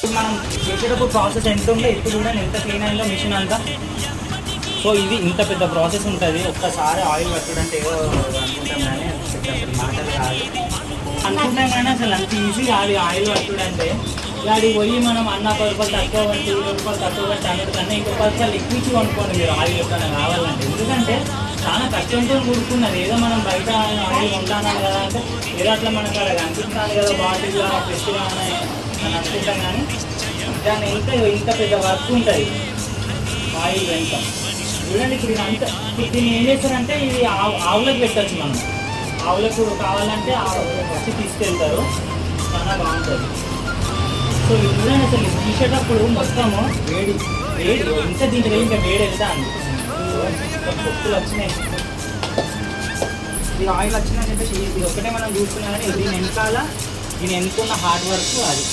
మనం చేసేటప్పుడు ప్రాసెస్ ఎంత ఉందో ఇప్పుడు కూడా ఎంత క్లీన్ అయిందో మిషన్ అంతా. సో ఇది ఇంత పెద్ద ప్రాసెస్ ఉంటుంది. ఒక్కసారి ఆయిల్ పట్టుడంటే ఏదో అనుకుంటాం కానీ అసలు మాటలు కాదు అనుకుంటాం కానీ అసలు అంత ఈజీ కాదు ఆయిల్ పట్టుడంటే. ఇలాంటికి పోయి మనం అన్న 10 రూపాయలు తక్కువ కంటే 20 రూపాయలు తక్కువ కంటే అన్నట్టుకన్నా ఇంకో 10 రూపాయలు ఎక్కువ కొనుక్కోండి మీరు ఆయిల్ ఎప్పుడైనా కావాలంటే. ఎందుకంటే చాలా కష్టంతో కూడుకున్నది. ఏదో మనం బయట ఆయిల్ కొంటాను కదా అంటే ఏదో అట్లా మనకు అలా కనిపిస్తాను కదా బాటిల్గా ఫ్రెష్గా అని అనుకుంటాం కానీ దాన్ని ఇంత పెద్ద వర్క్ ఉంటుంది ఆయిల్ వెంట. చూడండి ఇప్పుడు అంత దీన్ని ఏం చేస్తారంటే ఇది ఆవులకు పెట్టచ్చు. మనం ఆవులకు కావాలంటే వచ్చి తీసుకెళ్తారు, చాలా బాగుంటుంది. సో ఇది చూడండి అసలు తీసేటప్పుడు మొత్తము వేడి ఇంకా దీంట్లో ఇంకా వేడి వెళ్తా అండి. పొక్కులు వచ్చినాయి, ఇది ఆయిల్ వచ్చిందని చెప్పేసి ఇది ఒకటే మనం చూస్తున్నాం కానీ దీని వెనకాల దీని వెనుకున్న హార్డ్ వర్క్ అది.